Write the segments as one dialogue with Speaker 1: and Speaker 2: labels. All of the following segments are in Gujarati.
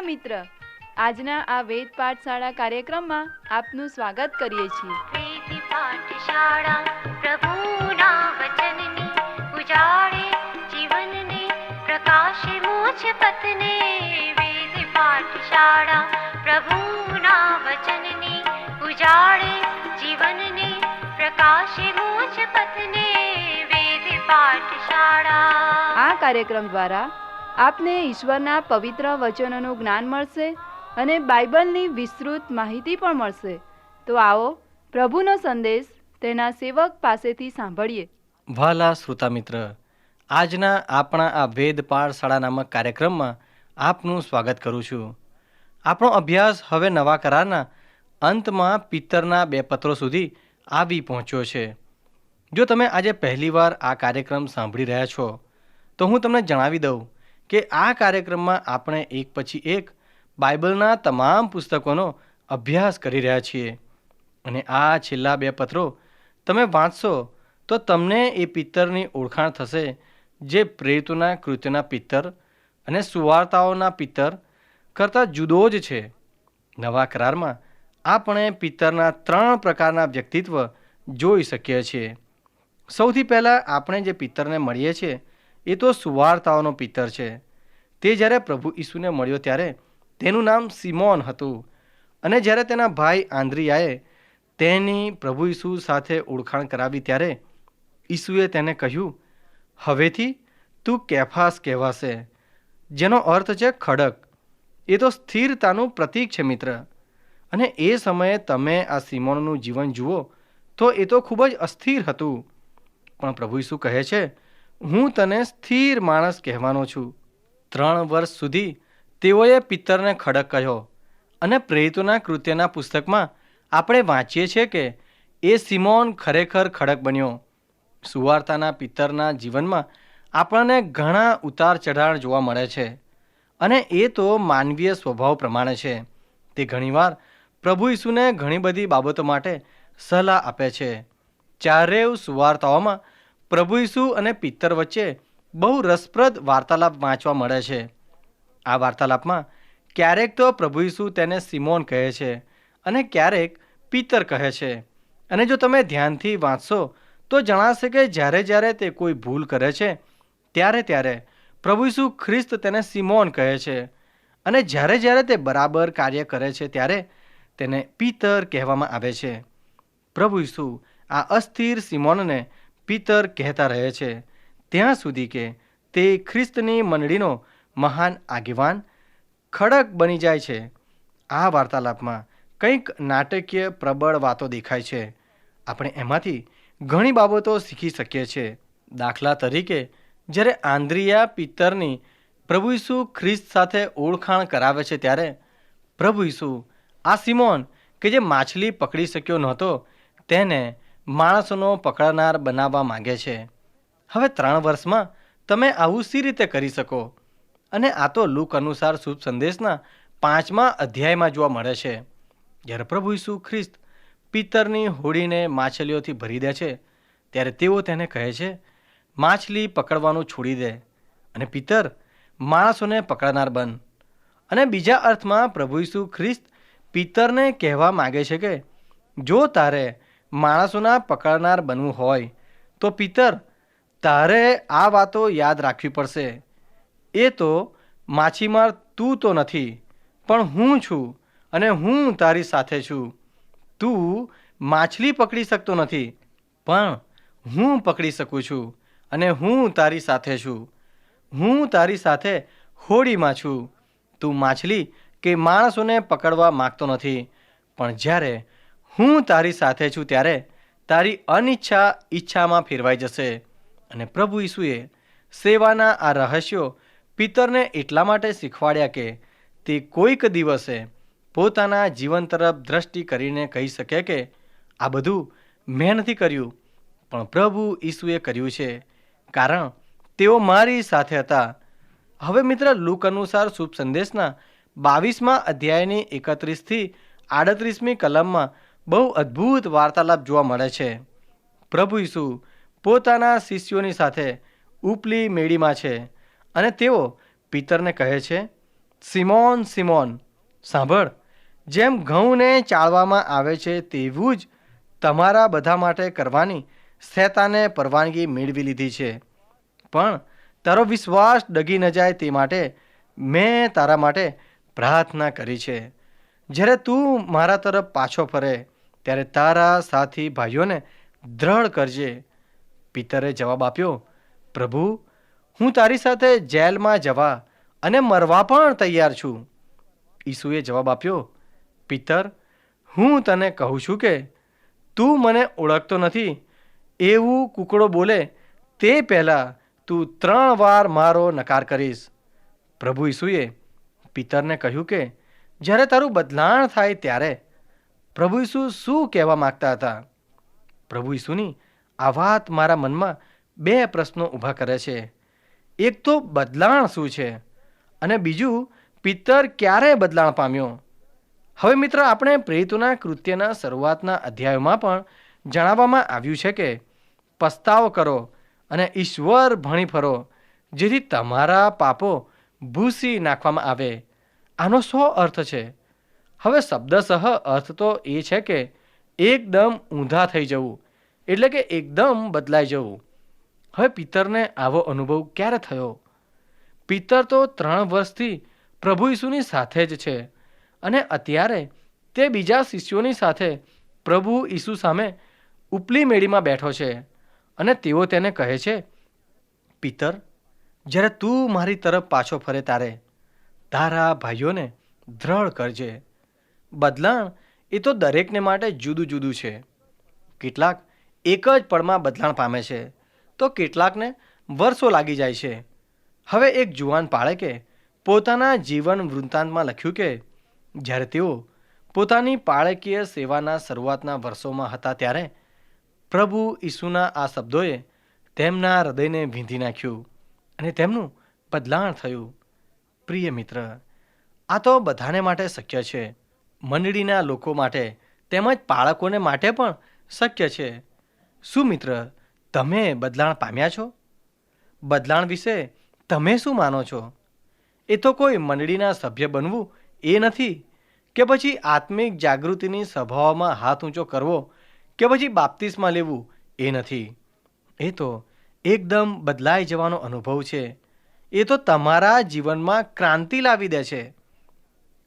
Speaker 1: મિત્ર, આજના આ વેદ પાઠશાળા કાર્યક્રમમાં આપનું સ્વાગત કરીએ છીએ.
Speaker 2: વેદ પાઠશાળા પ્રભુના વચનની ઉજાળે જીવનને પ્રકાશે મોજ પથને. વેદ પાઠશાળા પ્રભુના વચનની ઉજાળે જીવનને પ્રકાશે મોજ પથને. વેદ પાઠશાળા.
Speaker 1: આ કાર્યક્રમ દ્વારા આપને ઈશ્વરના પવિત્ર વચનોનું જ્ઞાન મળશે અને બાઇબલની વિસ્તૃત માહિતી પણ મળશે. તો આવો પ્રભુનો સંદેશ તેના સેવક પાસેથી સાંભળીએ.
Speaker 3: વહાલા શ્રોતા મિત્ર, આજના આપણા આ વેદ પાઠશાળા નામક કાર્યક્રમમાં આપનું સ્વાગત કરું છું. આપણો અભ્યાસ હવે નવા કરારના અંતમાં પિત્તરના 2 પત્રો સુધી આવી પહોંચ્યો છે. જો તમે આજે પહેલીવાર આ કાર્યક્રમ સાંભળી રહ્યા છો તો હું તમને જણાવી દઉં કે આ કાર્યક્રમમાં આપણે એક પછી એક બાઇબલના તમામ પુસ્તકોનો અભ્યાસ કરી રહ્યા છીએ. અને આ છેલ્લા 2 પત્રો તમે વાંચશો તો તમને એ પિત્તરની ઓળખાણ થશે જે પ્રેરિતોના કૃત્યોના પિત્તર અને સુવાર્તાઓના પિત્તર કરતાં જુદો જ છે. નવા કરારમાં આપણે પિત્તરના 3 પ્રકારના વ્યક્તિત્વ જોઈ શકીએ છીએ. સૌથી પહેલાં આપણે જે પિત્તરને મળીએ છીએ એ તો સુવાર્તાઓનો પિત્તર છે. તે જ્યારે પ્રભુ ઈસુને મળ્યો ત્યારે તેનું નામ સિમોન હતું. અને જ્યારે તેના ભાઈ આંદ્રિયાએ તેની પ્રભુ ઈસુ સાથે ઓળખાણ કરાવી ત્યારે ઈસુએ તેને કહ્યું, હવેથી તું કેફાસ કહેવાશે, જેનો અર્થ છે ખડક. એ તો સ્થિરતાનું પ્રતીક છે મિત્ર. અને એ સમયે તમે આ સિમોનનું જીવન જુઓ તો એ તો ખૂબ જ અસ્થિર હતું. પણ પ્રભુ ઈસુ કહે છે, હું તને સ્થિર માણસ કહેવાનો છું. 3 વર્ષ સુધી તેઓએ પિત્તરને ખડક કહ્યો. અને પ્રેરિતોના કૃત્યના પુસ્તકમાં આપણે વાંચીએ છીએ કે એ સિમોન ખરેખર ખડક બન્યો. સુવાર્તાના પિત્તરના જીવનમાં આપણને ઘણા ઉતાર ચઢાણ જોવા મળે છે. અને એ તો માનવીય સ્વભાવ પ્રમાણે છે. તે ઘણીવાર પ્રભુ ઈસુને ઘણી બધી બાબતો માટે સલાહ આપે છે. ચારેય સુવાર્તાઓમાં પ્રભુ ઈસુ અને પિત્તર વચ્ચે બહુ રસપ્રદ વાર્તાલાપ વાંચવા મળે છે. આ વાર્તાલાપમાં ક્યારેક તો પ્રભુ ઈસુ તેને સિમોન કહે છે અને ક્યારેક પિત્તર કહે છે. અને જો તમે ધ્યાનથી વાંચશો તો જણાશે કે જ્યારે તે કોઈ ભૂલ કરે છે ત્યારે પ્રભુ ઈસુ ખ્રિસ્ત તેને સિમોન કહે છે. અને જ્યારે તે બરાબર કાર્ય કરે છે ત્યારે તેને પિત્તર કહેવામાં આવે છે. પ્રભુ ઈસુ આ અસ્થિર સિમોનને પિત્તર કહેતા રહે છે ત્યાં સુધી કે તે ખ્રિસ્તની મંડળીનો મહાન આગેવાન ખડક બની જાય છે. આ વાર્તાલાપમાં કંઈક નાટકીય પ્રબળ વાતો દેખાય છે. આપણે એમાંથી ઘણી બાબતો શીખી શકીએ છીએ. દાખલા તરીકે જ્યારે આંદ્રિયા પિત્તરની પ્રભુ ઈસુ ખ્રિસ્ત સાથે ઓળખાણ કરાવે છે ત્યારે પ્રભુ ઈસુ આ સિમોન કે જે માછલી પકડી શક્યો નહોતો તેને માણસોનો પકડનાર બનાવવા માંગે છે. હવે 3 વર્ષમાં તમે આવું સી રીતે કરી શકો? અને આ તો લૂક અનુસાર શુભ સંદેશના 5મા અધ્યાયમાં જોવા મળે છે. જ્યારે પ્રભુ ઈસુ ખ્રિસ્ત પિત્તરની હોડીને માછલીઓથી ભરી દે છે ત્યારે તેઓ તેને કહે છે, માછલી પકડવાનું છોડી દે અને પિત્તર માણસોને પકડનાર બન. અને બીજા અર્થમાં પ્રભુ ઈસુ ખ્રિસ્ત પિત્તરને કહેવા માગે છે કે જો તારે માણસોના પકડનાર બનવું હોય તો પિત્તર તારે આ વાતો યાદ રાખવી પડશે. એ તો માછીમાર તું તો નથી, પણ હું છું અને હું તારી સાથે છું. તું માછલી પકડી શકતો નથી, પણ હું પકડી શકું છું અને હું તારી સાથે છું. હું તારી સાથે હોડીમાં છું. તું માછલી કે માણસોને પકડવા માગતો નથી, પણ જ્યારે હું તારી સાથે છું ત્યારે તારી અનિચ્છા ઈચ્છામાં ફેરવાઈ જશે. અને પ્રભુ ઈસુએ સેવાના આ રહસ્યો પિત્તરને એટલા માટે શીખવાડ્યા કે તે કોઈક દિવસે પોતાના જીવન તરફ દ્રષ્ટિ કરીને કહી શકે કે આ બધું મેં નથી કર્યું, પણ પ્રભુ ઈસુએ કર્યું છે, કારણ તેઓ મારી સાથે હતા. હવે મિત્ર, લૂક અનુસાર શુભ સંદેશના 22મા અધ્યાયની 31થી 38મી કલમમાં બહુ અદ્ભુત વાર્તાલાપ જોવા મળે છે. પ્રભુ ઈસુ પોતાના શિષ્યોની સાથે ઉપલી મેળીમાં છે અને તેઓ પિત્તરને કહે છે, સિમોન સિમોન, સાંભળ, જેમ ઘઉંને ચાળવામાં આવે છે તેવું જ તમારા બધા માટે કરવાની શૈતાને પરવાનગી મેળવી લીધી છે. પણ તારો વિશ્વાસ ડગી ન જાય તે માટે મેં તારા માટે પ્રાર્થના કરી છે. જ્યારે તું મારા તરફ પાછો ફરે ત્યારે તારા સાથી ભાઈઓને દ્રઢ કરજે. પિતરે જવાબ આપ્યો, પ્રભુ, હું તારી સાથે જેલમાં જવા અને મરવા પણ તૈયાર છું. ઈસુએ જવાબ આપ્યો, પિતર, હું તને કહું છું કે તું મને ઓળખતો નથી. એવું કૂકડો બોલે તે પહેલાં તું 3 વાર મારો નકાર કરીશ. પ્રભુ ઈસુએ પિતરને કહ્યું કે જ્યારે તારું બદલાણ થાય ત્યારે. પ્રભુ ઈસુ શું કહેવા માગતા હતા? પ્રભુ ઈસુની આ વાત મારા મનમાં 2 પ્રશ્નો ઊભા કરે છે. એક તો બદલાણ શું છે, અને બીજું પિતર ક્યારે બદલાણ પામ્યો. હવે મિત્ર, આપણે પ્રેરિતોના કૃત્યના શરૂઆતના અધ્યાયોમાં પણ જણાવવામાં આવ્યું છે કે પસ્તાવો કરો અને ઈશ્વર ભણી ફરો, જેથી તમારા પાપો ભૂંસી નાખવામાં આવે. આનો શું અર્થ છે? હવે શબ્દસઃ અર્થ તો એ છે કે એકદમ ઊંધા થઈ જવું, એટલે કે એકદમ બદલાઈ જવું. હવે પિતરને આવો અનુભવ ક્યારે થયો? પિતર તો 3 વર્ષથી પ્રભુ ઈસુની સાથે જ છે, અને અત્યારે તે બીજા શિષ્યોની સાથે પ્રભુ ઈસુ સામે ઉપલી મેળીમાં બેઠો છે, અને તેઓ તેને કહે છે, પિતર, જ્યારે તું મારી તરફ પાછો ફરે તારે તારા ભાઈઓને દ્રઢ કરજે. બદલાણ એ તો દરેકને માટે જુદું જુદું છે. કેટલાક એક જ પળમાં બદલાણ પામે છે, તો કેટલાકને વર્ષો લાગી જાય છે. હવે એક જુવાન પાળકે પોતાના જીવન વૃત્તાંતમાં લખ્યું કે જ્યારે તેઓ પોતાની પાળકીય સેવાના શરૂઆતના વર્ષોમાં હતા ત્યારે પ્રભુ ઈસુના આ શબ્દોએ તેમના હૃદયને વીંધી નાખ્યું અને તેમનું બદલાણ થયું. પ્રિય મિત્ર, આ તો બધાને માટે શક્ય છે. મંડળીના લોકો માટે તેમજ પાળકોને માટે પણ શક્ય છે. શું મિત્ર, તમે બદલાણ પામ્યા છો? બદલાણ વિશે તમે શું માનો છો? એ તો કોઈ મંડળીના સભ્ય બનવું એ નથી, કે પછી આત્મિક જાગૃતિની સભાઓમાં હાથ ઊંચો કરવો, કે પછી બાપ્તિસ્મા લેવું એ નથી. એ તો એકદમ બદલાઈ જવાનો અનુભવ છે. એ તો તમારા જીવનમાં ક્રાંતિ લાવી દે છે.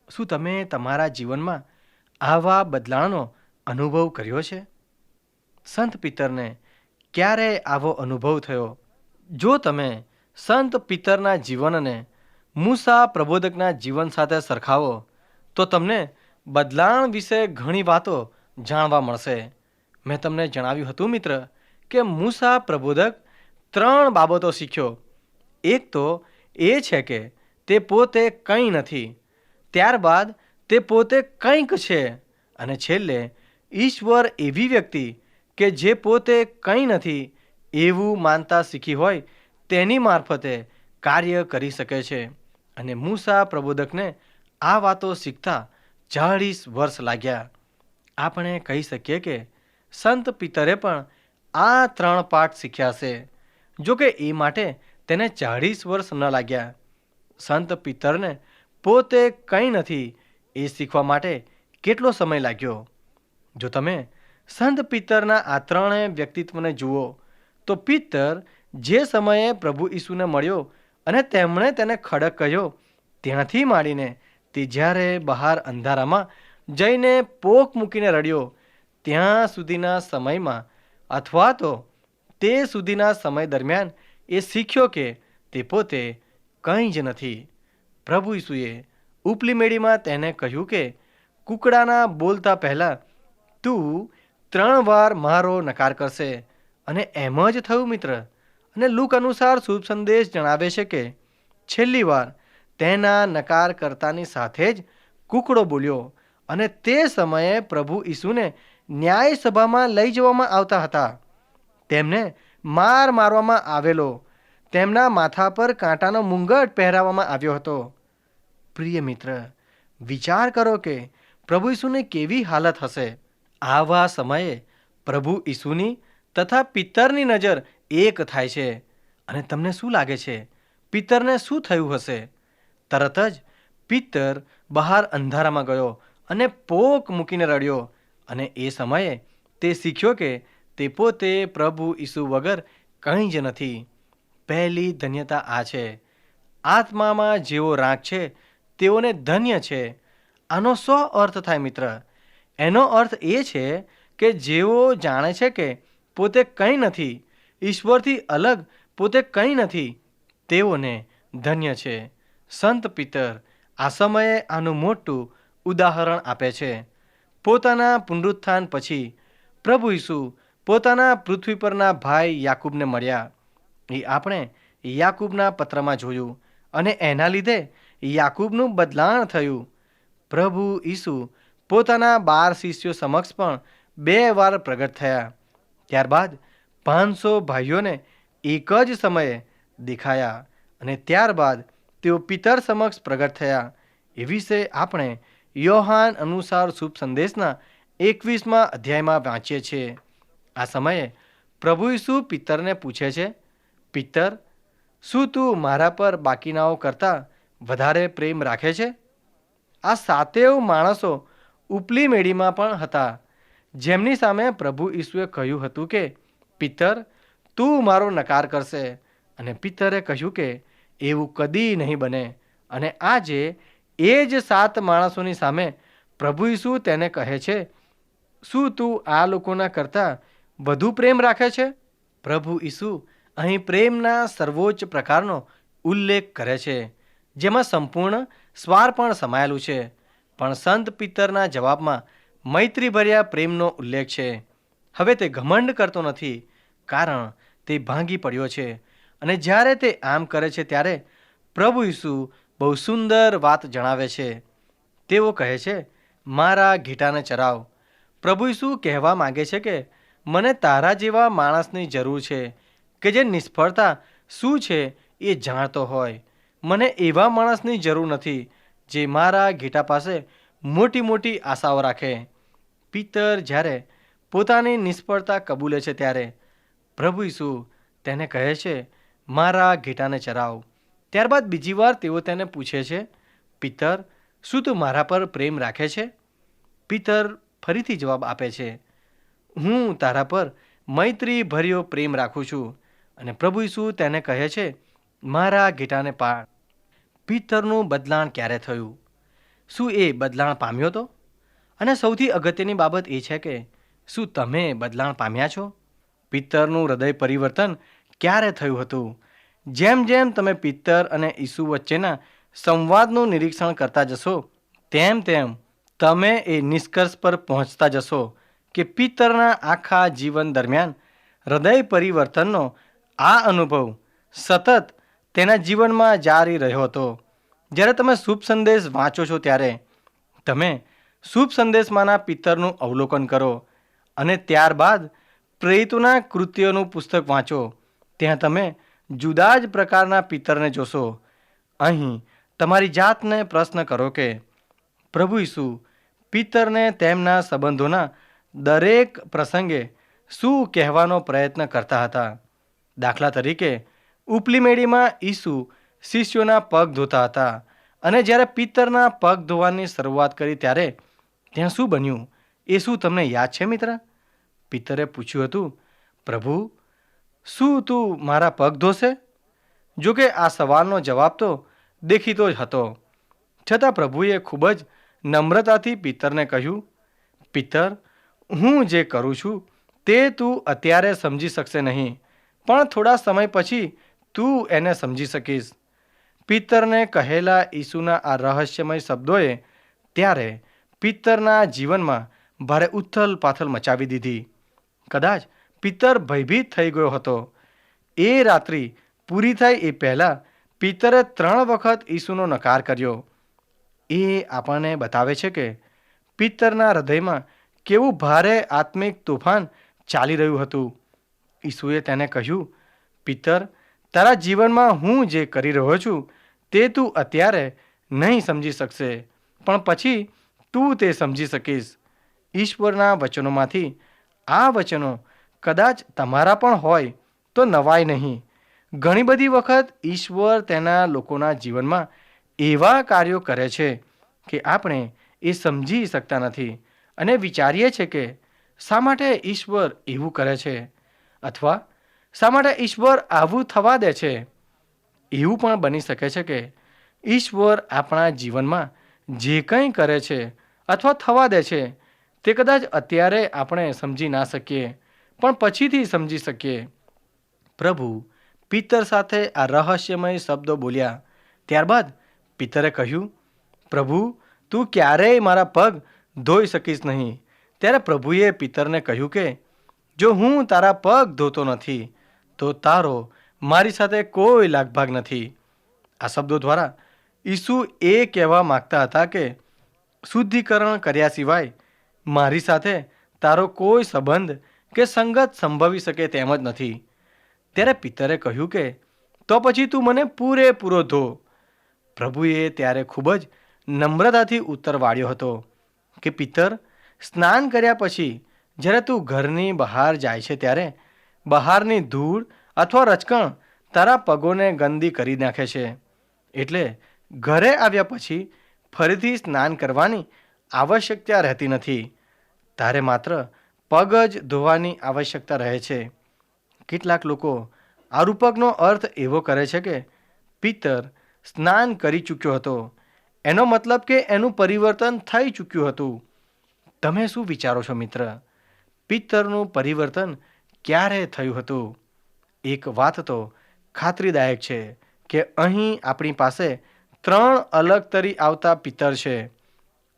Speaker 3: શું તમે તમારા જીવનમાં આવા બદલાણનો અનુભવ કર્યો છે? સંત પિતરને ક્યારે આવો અનુભવ થયો? જો તમે સંત પિતરના જીવનને મૂસા પ્રબોધકના જીવન સાથે સરખાવો તો તમને બદલાણ વિશે ઘણી વાતો જાણવા મળશે. મેં તમને જણાવ્યું હતું મિત્ર કે મૂસા પ્રબોધક 3 બાબતો શીખ્યો. એક તો એ છે કે તે પોતે કંઈ નથી, ત્યારબાદ તે પોતે કંઈક છે, અને છેલ્લે ઈશ્વર એવી વ્યક્તિ કે જે પોતે કંઈ નથી એવું માનતા શીખી હોય તેની મારફતે કાર્ય કરી શકે છે. અને મૂસા પ્રબોધકને આ વાતો શીખતા 40 વર્ષ લાગ્યા. આપણે કહી શકીએ કે સંત પિતરે પણ આ 3 પાઠ શીખ્યા છે. જો કે એ માટે તેને 40 વર્ષ ન લાગ્યા. સંત પિતરને પોતે કંઈ નથી એ શીખવા માટે કેટલો સમય લાગ્યો? જો તમે સંત પિતરના આ 3 વ્યક્તિત્વને જુઓ તો પિતર જે સમયે પ્રભુ ઈસુને મળ્યો અને તેમણે તેને ખડક કહ્યો, ત્યાંથી માંડીને તે જ્યારે બહાર અંધારામાં જઈને પોક મૂકીને રડ્યો ત્યાં સુધીના સમયમાં, અથવા તો તે સુધીના સમય દરમિયાન એ શીખ્યો કે તે પોતે કંઈ જ નથી. પ્રભુ ઈસુએ ઉપલી મેળીમાં તેને કહ્યું કે કૂકડાના બોલતા પહેલાં તું 3 વાર મારો નકાર કરશે, અને એમ જ થયું મિત્ર. અને લુક અનુસાર શુભ સંદેશ જણાવે છે કે છેલ્લી વાર તેના નકાર કરતાની સાથે જ કૂકડો બોલ્યો, અને તે સમયે પ્રભુ ઈસુને ન્યાય સભામાં લઈ જવામાં આવતા હતા. તેમને મારવામાં આવેલો, તેમના માથા પર કાંટાનો મુંગટ પહેરાવવામાં આવ્યો હતો. પ્રિય મિત્ર, વિચાર કરો કે પ્રભુ ઈસુની કેવી હાલત હશે. આવા સમયે પ્રભુ ઈસુની તથા પિતરની નજર એક થાય છે. અને તમને શું લાગે છે પિતરને શું થયું હશે? તરત જ પિત્તર બહાર અંધારામાં ગયો અને પોક મૂકીને રડ્યો, અને એ સમયે તે શીખ્યો કે તે પોતે પ્રભુ ઈસુ વગર કંઈ જ નથી. પહેલી ધન્યતા આ છે. આત્મામાં જેઓ રાખ છે તેઓને ધન્ય છે. આનો શો અર્થ થાય મિત્ર? એનો અર્થ એ છે કે જેઓ જાણે છે કે પોતે કંઈ નથી, ઈશ્વરથી અલગ પોતે કંઈ નથી, તેઓને ધન્ય છે. સંત પિત્તર આ સમયે આનું મોટું ઉદાહરણ આપે છે. પોતાના પુનરુત્થાન પછી પ્રભુ ઈસુ પોતાના પૃથ્વી પરના ભાઈ યાકૂબને મળ્યા. એ આપણે યાકૂબના પત્રમાં જોયું, અને એના લીધે યાકૂબનું બદલાણ થયું. પ્રભુ ઈસુ પોતાના 12 શિષ્યો સમક્ષ પણ 2 વાર પ્રગટ થયા. ત્યારબાદ 500 ભાઈઓને એક જ સમયે દેખાયા, અને ત્યારબાદ તેઓ પિત્તર સમક્ષ પ્રગટ થયા. એ વિશે આપણે યોહાન અનુસાર શુભ સંદેશના 21મા અધ્યાયમાં વાંચીએ છીએ. આ સમયે પ્રભુ ઈસુ પિત્તરને પૂછે છે, પિત્તર, શું તું મારા પર બાકીનાઓ કરતાં વધારે પ્રેમ રાખે છે? આ 7 માણસો ઉપલી મેળીમાં પણ હતા, જેમની સામે પ્રભુ ઈસુએ કહ્યું હતું કે પિત્તર, તું મારો નકાર કરશે. અને પિત્તરે કહ્યું કે એવું કદી નહીં બને. અને આજે એ જ 7 માણસોની સામે પ્રભુ ઈસુ તેને કહે છે, શું તું આ લોકોના કરતાં વધુ પ્રેમ રાખે છે? પ્રભુ ઈસુ અહીં પ્રેમના સર્વોચ્ચ પ્રકારનો ઉલ્લેખ કરે છે, જેમાં સંપૂર્ણ સ્વાર પણ સમાયેલું છે. પણ સંત પિત્તરના જવાબમાં મૈત્રીભર્યા પ્રેમનો ઉલ્લેખ છે. હવે તે ઘમંડ કરતો નથી, કારણ તે ભાંગી પડ્યો છે. અને જ્યારે તે આમ કરે છે ત્યારે પ્રભુ ઈસુ બહુ સુંદર વાત જણાવે છે. તેઓ કહે છે, મારા ઘેટાને ચરાવ. પ્રભુ ઈસુ કહેવા માગે છે કે મને તારા જેવા માણસની જરૂર છે, કે જે નિષ્ફળતા શું છે એ જાણતો હોય. મને એવા માણસની જરૂર નથી જે મારા ઘેટા પાસે મોટી મોટી આશાઓ રાખે. પિત્તર જ્યારે પોતાની નિષ્ફળતા કબૂલે છે ત્યારે પ્રભુ ઈસુ તેને કહે છે, મારા ઘેટાને ચરાવ. ત્યારબાદ બીજી વાર તેઓ તેને પૂછે છે, પિત્તર, શું તું મારા પર પ્રેમ રાખે છે? પિત્તર ફરીથી જવાબ આપે છે, હું તારા પર મૈત્રી ભર્યો પ્રેમ રાખું છું. અને પ્રભુ ઈસુ તેને કહે છે, મારા ઘેટાને પાળ. પિત્તરનું બદલાણ ક્યારે થયું? શું એ બદલાણ પામ્યો તો? અને સૌથી અગત્યની બાબત એ છે કે શું તમે બદલાણ પામ્યા છો? પિત્તરનું હૃદય પરિવર્તન ક્યારે થયું હતું? જેમ જેમ તમે પિત્તર અને ઈસુ વચ્ચેના સંવાદનું નિરીક્ષણ કરતા જશો, તેમ તેમ તમે એ નિષ્કર્ષ પર પહોંચતા જશો કે પિત્તરના આખા જીવન દરમિયાન હૃદય પરિવર્તનનો આ અનુભવ સતત તેના જીવનમાં જારી રહ્યો હતો. જ્યારે તમે શુભ સંદેશ વાંચો છો ત્યારે તમે શુભ સંદેશમાંના પિત્તરનું અવલોકન કરો, અને ત્યારબાદ પ્રેરિતોના કૃત્યોનું પુસ્તક વાંચો. ત્યાં તમે જુદા જ પ્રકારના પિત્તરને જોશો. અહીં તમારી જાતને પ્રશ્ન કરો કે પ્રભુ ઈસુ પિત્તરને તેમના સંબંધોના દરેક પ્રસંગે શું કહેવાનો પ્રયત્ન કરતા હતા. દાખલા તરીકે ઉપલી મેળીમાં ઈસુ શિષ્યોના પગ ધોતા હતા, અને જ્યારે પિત્તરના પગ ધોવાની શરૂઆત કરી ત્યારે ત્યાં શું બન્યું એ શું તમને યાદ છે મિત્ર? પિત્તરે પૂછ્યું હતું, પ્રભુ, શું તું મારા પગ ધોશે? જોકે આ સવાલનો જવાબ તો દેખીતો જ હતો, છતાં પ્રભુએ ખૂબ જ નમ્રતાથી પિત્તરને કહ્યું, પિત્તર, હું જે કરું છું તે તું અત્યારે સમજી શકશે નહીં, પણ થોડા સમય પછી તું એને સમજી શકીશ. પિત્તરને કહેલા ઈસુના આ રહસ્યમય શબ્દોએ ત્યારે પિત્તરના જીવનમાં ભારે ઉથલ પાથલ મચાવી દીધી. કદાચ પિત્તર ભયભીત થઈ ગયો હતો. એ રાત્રિ પૂરી થાય એ પહેલાં પિત્તરે 3 વખત ઈસુનો નકાર કર્યો. એ આપણને બતાવે છે કે પિત્તરના હૃદયમાં કેવું ભારે આત્મિક તોફાન ચાલી રહ્યું હતું. ઈસુએ તેને કહ્યું, પિત્તર, તારા જીવનમાં હું જે કરી રહ્યો છું તે તું અત્યારે નહીં સમજી શકશે, પણ પછી તું તે સમજી શકીશ. ઈશ્વરના વચનોમાંથી આ વચનો કદાચ તમારા પણ હોય તો નવાય નહીં. ઘણી બધી વખત ઈશ્વર તેના લોકોના જીવનમાં એવા કાર્યો કરે છે કે આપણે એ સમજી શકતા નથી અને વિચારીએ છીએ કે શા માટે ઈશ્વર એવું કરે છે અથવા શા માટે ઈશ્વર આવું થવા દે છે. એવું પણ બની શકે છે કે ઈશ્વર આપણા જીવનમાં જે કંઈ કરે છે અથવા થવા દે છે તે કદાચ અત્યારે આપણે સમજી ના શકીએ પણ પછીથી સમજી શકીએ. પ્રભુ પિત્તર સાથે આ રહસ્યમય શબ્દો બોલ્યા. ત્યારબાદ પિત્તરે કહ્યું, પ્રભુ તું ક્યારેય મારા પગ ધોઈ શકીશ નહીં. ત્યારે પ્રભુએ પિત્તરને કહ્યું કે જો હું તારા પગ ધોતો નથી તો તારો મારી સાથે કોઈ લાગભાગ નથી. આ શબ્દો દ્વારા ઈસુ એ કહેવા માગતા હતા કે શુદ્ધિકરણ કર્યા સિવાય મારી સાથે તારો કોઈ સંબંધ કે સંગત સંભવી શકે તેમ જ નથી. ત્યારે પિત્તરે કહ્યું કે તો પછી તું મને પૂરેપૂરો ધો. પ્રભુએ ત્યારે ખૂબ જ નમ્રતાથી ઉત્તર વાળ્યો હતો કે પિત્તર, સ્નાન કર્યા પછી જ્યારે તું ઘરની બહાર જાય છે ત્યારે બહારની ધૂળ અથવા રચકણ તારા પગોને ગંદી કરી નાખે છે. એટલે ઘરે આવ્યા પછી ફરીથી સ્નાન કરવાની આવશ્યકતા રહેતી નથી. તારે માત્ર પગ જ ધોવાની આવશ્યકતા રહે છે. કેટલાક લોકો આ રૂપકનો અર્થ એવો કરે છે કે પિત્તર સ્નાન કરી ચૂક્યો હતો. એનો મતલબ કે એનું પરિવર્તન થઈ ચૂક્યું હતું. તમે શું વિચારો છો મિત્ર? પિત્તરનું પરિવર્તન ક્યારે થયું હતું? એક વાત તો ખાતરીદાયક છે કે અહીં આપણી પાસે 3 અલગ તરી આવતા પિત્તર છે.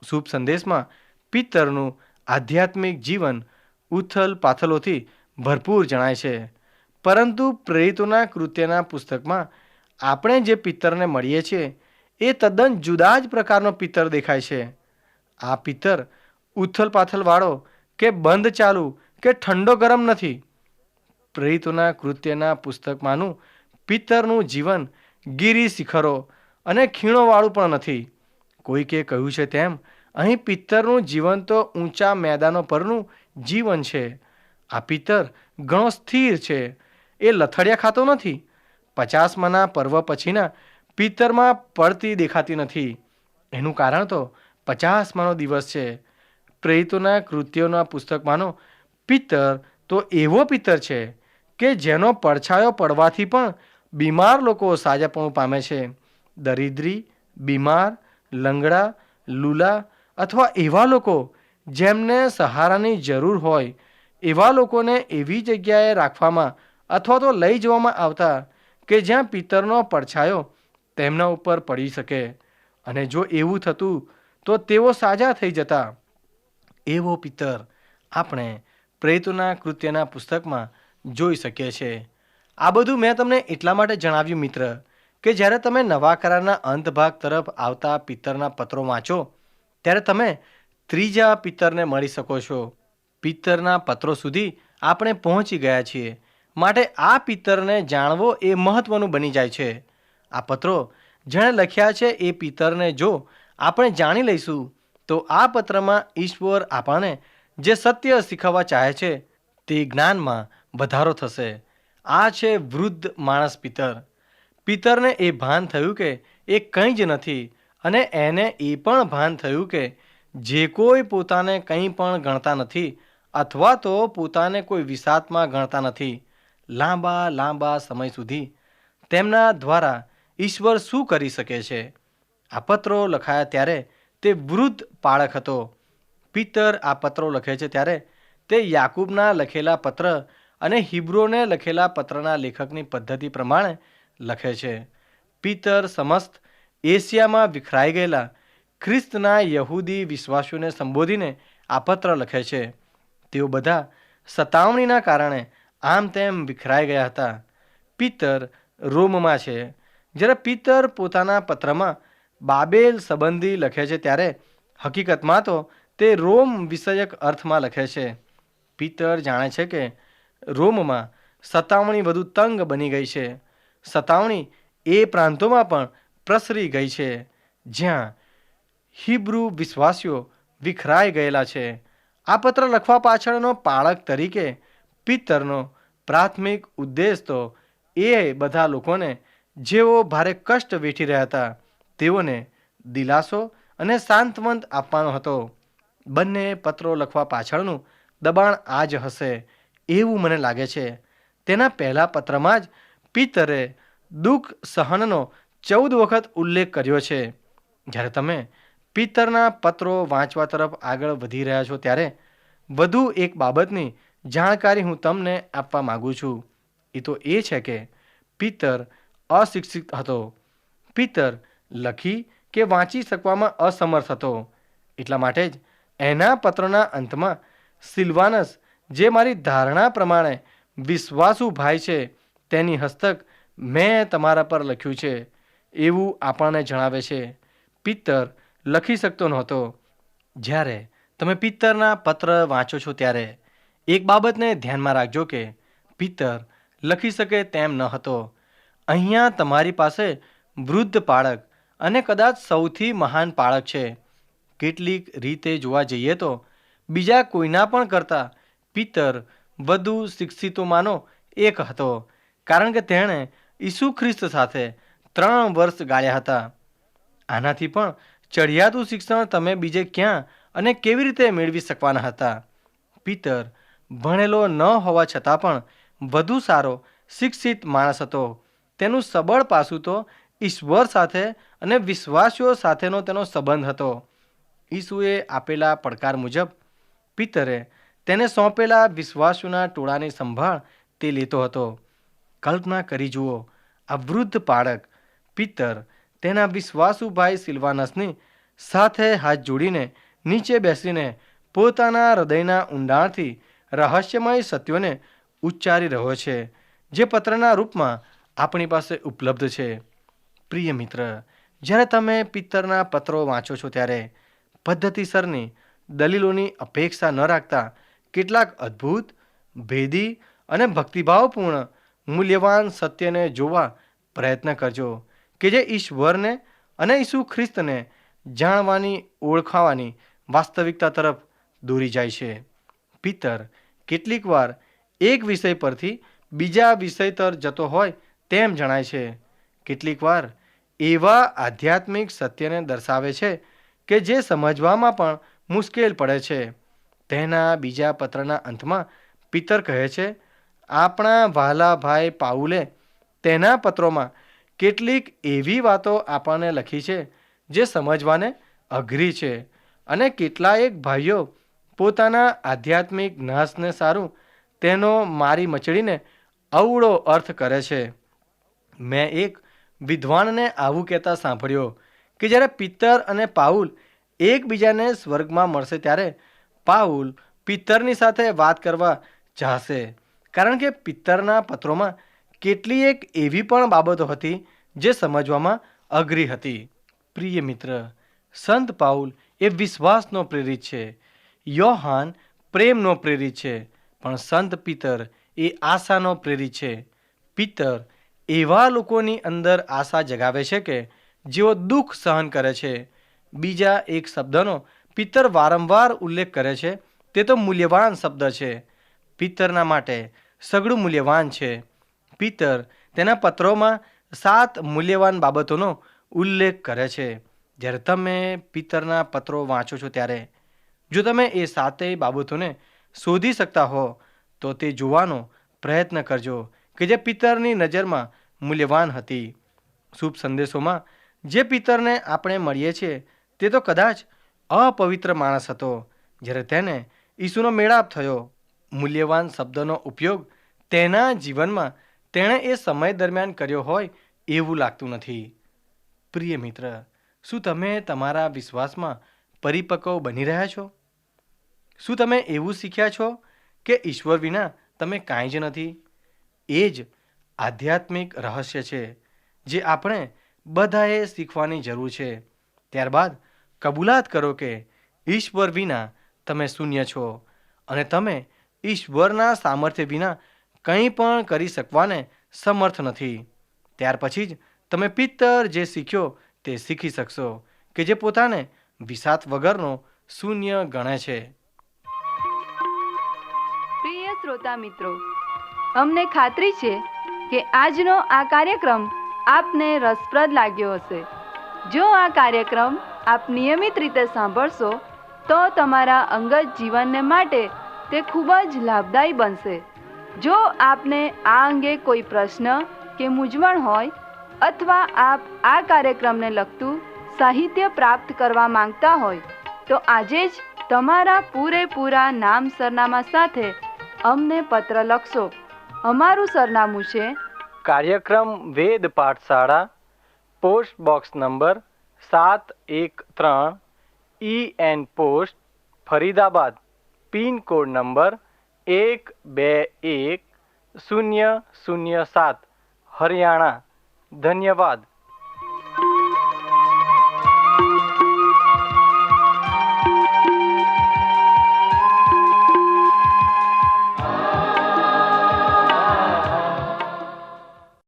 Speaker 3: શુભ સંદેશમાં પિત્તરનું આધ્યાત્મિક જીવન ઉથલ પાથલોથી ભરપૂર જણાય છે. પરંતુ પ્રેરિતોના કૃત્યના પુસ્તકમાં આપણે જે પિત્તરને મળીએ છીએ એ તદ્દન જુદા જ પ્રકારનો પિત્તર દેખાય છે. આ પિત્તર ઉથલ પાથલવાળો કે બંધ ચાલુ કે ઠંડો ગરમ નથી. પ્રેરિતોના કૃત્યના પુસ્તકમાંનું પિત્તરનું જીવન ગીરી શિખરો અને ખીણોવાળું પણ નથી. કોઈકે કહ્યું છે તેમ અહીં પિત્તરનું જીવન તો ઊંચા મેદાનો પરનું જીવન છે. આ પિત્તર ઘણો સ્થિર છે. એ લથડિયા ખાતો નથી. 50માના પર્વ પછીના પિત્તરમાં પડતી દેખાતી નથી. એનું કારણ તો 50માનો દિવસ છે. પ્રેરિતોના કૃત્યોના પુસ્તકમાંનો પિત્તર તો એવો પિત્તર છે કે જેનો પડછાયો પડવાથી પણ બીમાર લોકો સાજાપણું પામે છે. દરિદ્રી, બીમાર, લંગડા, લૂલા અથવા એવા લોકો જેમને સહારાની જરૂર હોય એવા લોકોને એવી જગ્યાએ રાખવામાં અથવા તો લઈ જવામાં આવતા કે જ્યાં પિત્તરનો પડછાયો તેમના ઉપર પડી શકે. અને જો એવું થતું તો તેઓ સાજા થઈ જતા. એવો પિત્તર આપણે પ્રેરિતોના કૃત્યના પુસ્તકમાં જોઈ શકીએ છીએ. આ બધું મેં તમને એટલા માટે જણાવ્યું મિત્ર કે જ્યારે તમે નવા કરારના અંત ભાગ તરફ આવતા પિત્તરના પત્રો વાંચો ત્યારે તમે ત્રીજા પિત્તરને મળી શકો છો. પિત્તરના પત્રો સુધી આપણે પહોંચી ગયા છીએ. માટે આ પિત્તરને જાણવો એ મહત્વનું બની જાય છે. આ પત્રો જેણે લખ્યા છે એ પિત્તરને જો આપણે જાણી લઈશું તો આ પત્રમાં ઈશ્વર આપણને જે સત્ય શીખવવા ચાહે છે તે જ્ઞાનમાં વધારો થશે. આ છે વૃદ્ધ માણસ પિત્તર. પિત્તરને એ ભાન થયું કે એ કંઈ જ નથી અને એને એ પણ ભાન થયું કે જે કોઈ પોતાને કંઈ પણ ગણતા નથી અથવા તો પોતાને કોઈ વિસાતમાં ગણતા નથી, લાંબા સમય સુધી તેમના દ્વારા ઈશ્વર શું કરી શકે છે. આ પત્રો લખાયા ત્યારે તે વૃદ્ધ બાળક હતો. પિત્તર આ પત્રો લખે છે ત્યારે તે યાકૂબના લખેલા પત્ર અને હિબ્રોને લખેલા પત્રના લેખકની પદ્ધતિ પ્રમાણે લખે છે. પિત્તર સમસ્ત એશિયામાં વિખરાઈ ગયેલા ખ્રિસ્તના યહૂદી વિશ્વાસીઓને સંબોધીને આ પત્ર લખે છે. તેઓ બધા સતાવણીના કારણે આમ તેમ વિખરાઈ ગયા હતા. પિત્તર રોમમાં છે. જ્યારે પિત્તર પોતાના પત્રમાં બાબેલ સંબંધી લખે છે ત્યારે હકીકતમાં તો તે રોમ વિષયક અર્થમાં લખે છે. પિત્તર જાણે છે કે રોમમાં સતાવણી વધુ તંગ બની ગઈ છે. સતાવણી એ પ્રાંતોમાં પણ પ્રસરી ગઈ છે જ્યાં હિબ્રુ વિશ્વાસીઓ વિખરાઈ ગયેલા છે. આ પત્ર લખવા પાછળનો પાળક તરીકે પિત્તરનો પ્રાથમિક ઉદ્દેશ તો એ બધા લોકોને જેઓ ભારે કષ્ટ વેઠી રહ્યા હતા તેઓને દિલાસો અને સાંત્વન આપવાનો હતો. બંને પત્રો લખવા પાછળનું દબાણ આ જ હશે એવું મને લાગે છે. તેના પહેલા પત્રમાં જ પિતરે દુઃખ સહનનો 14 વખત ઉલ્લેખ કર્યો છે. જ્યારે તમે પિતરના પત્રો વાંચવા તરફ આગળ વધી રહ્યા છો ત્યારે વધુ એક બાબતની જાણકારી હું તમને આપવા માગું છું. એ તો એ છે કે પિતર અશિક્ષિત હતો. પિતર લખી કે વાંચી શકવામાં અસમર્થ હતો. એટલા માટે જ એના પત્રના અંતમાં સિલ્વાનસ, જે મારી ધારણા પ્રમાણે વિશ્વાસુ ભાઈ છે, તેની હસ્તક મેં તમારા પર લખ્યું છે એવું આપણને જણાવે છે. પિતર લખી શકતો નહોતો. જ્યારે તમે પિતરના પત્ર વાંચો છો ત્યારે એક બાબતને ધ્યાનમાં રાખજો કે પિતર લખી શકે તેમ ન હતો. અહીંયા તમારી પાસે વૃદ્ધ પાળક અને કદાચ સૌથી મહાન પાળક છે. કેટલીક રીતે જોવા જઈએ તો બીજા કોઈના પણ કરતાં પિતર વધુ શિક્ષિતોમાંનો એક હતો, કારણ કે તેણે ઈસુ ખ્રિસ્ત સાથે 3 વર્ષ ગાળ્યા હતા. આનાથી પણ ચડિયાતું શિક્ષણ તમે બીજે ક્યાં અને કેવી રીતે મેળવી શકવાના હતા? પિતર ભણેલો ન હોવા છતાં પણ વધુ સારો શિક્ષિત માણસ હતો. તેનું સબળ પાસું તો ઈશ્વર સાથે અને વિશ્વાસીઓ સાથેનો તેનો સંબંધ હતો. ઈસુએ આપેલા પડકાર મુજબ પિતરે તેને સોંપેલા વિશ્વાસીઓના ટોળાની સંભાળ તે લેતો હતો. કલ્પના કરી જુઓ, આ વૃદ્ધ પાળક પિતર તેના વિશ્વાસુ ભાઈ સિલ્વાનસની સાથે હાથ જોડીને નીચે બેસીને પોતાના હૃદયના ઊંડાણથી રહસ્યમય સત્યોને ઉચ્ચારી રહ્યો છે, જે પત્રના રૂપમાં આપણી પાસે ઉપલબ્ધ છે. પ્રિય મિત્ર, જ્યારે તમે પિતરના પત્રો વાંચો છો ત્યારે પદ્ધતિસરની દલીલોની અપેક્ષા ન રાખતા કેટલાક અદ્ભુત, ભેદી અને ભક્તિભાવપૂર્ણ મૂલ્યવાન સત્યને જોવા પ્રયત્ન કરજો કે જે ઈશ્વરને અને ઈસુ ખ્રિસ્તને જાણવાની, ઓળખાવાની વાસ્તવિકતા તરફ દોરી જાય છે. પિતર કેટલીક વાર એક વિષય પરથી બીજા વિષય તર જતો હોય તેમ જણાય છે. કેટલીક વાર એવા આધ્યાત્મિક સત્યને દર્શાવે છે કે જે સમજવામાં પણ મુશ્કેલ પડે છે. તેના બીજા પત્રના અંતમાં પિતર કહે છે, આપણા વહાલા ભાઈ પાઉલે તેના પત્રોમાં કેટલીક એવી વાતો આપણને લખી છે જે સમજવાને અઘરી છે, અને કેટલાયક ભાઈઓ પોતાના આધ્યાત્મિક નાશને સારું તેનો મારી મચડીને અવળો અર્થ કરે છે. મેં એક વિદ્વાનને આવું કહેતા સાંભળ્યો કે જ્યારે પિતર અને પાઉલ એકબીજાને સ્વર્ગમાં મળશે ત્યારે પાઉલ પિતરની સાથે વાત કરવા ચાહશે, કારણ કે પિતરના પત્રોમાં કેટલીક એવી પણ બાબતો હતી જે સમજવામાં અઘરી હતી. પ્રિય મિત્ર, સંત પાઉલ એ વિશ્વાસનો પ્રેરિત છે, યોહાન પ્રેમનો પ્રેરિત છે, પણ સંત પિતર એ આશાનો પ્રેરિત છે. પિતર એવા લોકોની અંદર આશા જગાવે છે કે જેઓ દુઃખ સહન કરે છે. બીજા એક શબ્દનો પિતર વારંવાર ઉલ્લેખ કરે છે, તે તો મૂલ્યવાન શબ્દ છે. પિતરના માટે સઘળું મૂલ્યવાન છે. પિતર તેના પત્રોમાં 7 મૂલ્યવાન બાબતોનો ઉલ્લેખ કરે છે. જ્યારે તમે પિતરના પત્રો વાંચો છો ત્યારે જો તમે એ 7 બાબતોને શોધી શકતા હો તો તે જોવાનો પ્રયત્ન કરજો કે જે પિતરની નજરમાં મૂલ્યવાન હતી. શુભ સંદેશોમાં જે પિતરને આપણે મળીએ છીએ તે તો કદાચ અપવિત્ર માણસ હતો. જ્યારે તેને ઈસુનો મેળાપ થયો, મૂલ્યવાન શબ્દનો ઉપયોગ તેના જીવનમાં તેણે એ સમય દરમિયાન કર્યો હોય એવું લાગતું નથી. પ્રિય મિત્ર, શું તમે તમારા વિશ્વાસમાં પરિપક્વ બની રહ્યા છો? શું તમે એવું શીખ્યા છો કે ઈશ્વર વિના તમે કાંઈ જ નથી? એ જ આધ્યાત્મિક રહસ્ય છે જે આપણે બધાએ શીખવાની જરૂર છે. ત્યારબાદ કબૂલાત કરો કે ઈશ્વર વિના તમે શૂન્ય છો અને તમે ઈશ્વરના સામર્થ્ય વિના કંઈ પણ કરી શકવાને સમર્થ નથી. ત્યાર પછી જ તમે પિતર જે શીખ્યો તે શીખી શકશો કે જે પોતાને વિસાત વગરનો શૂન્ય ગણે છે.
Speaker 1: પ્રિય શ્રોતા મિત્રો, અમને ખાતરી છે કે આજનો આ કાર્યક્રમ આપને રસપ્રદ લાગ્યો હશે જો આ કાર્યક્રમ આપ નિયમિત રીતે સાંભળશો તો તમારા અંગત જીવનને માટે તે ખૂબ જ લાભદાયી બનશે. જો આપને આ અંગે કોઈ પ્રશ્ન કે મૂંઝવણ હોય અથવા આપ આ કાર્યક્રમને લગતું સાહિત્ય પ્રાપ્ત કરવા માંગતા હોય તો આજે જ તમારા પૂરેપૂરા નામ સરનામા સાથે અમને પત્ર લખશો. અમારું સરનામું છે
Speaker 3: કાર્યક્રમ Ved Pathshala, post box number 713, EN post, Faridabad, pincode number 121007, Haryana. ધન્યવાદ.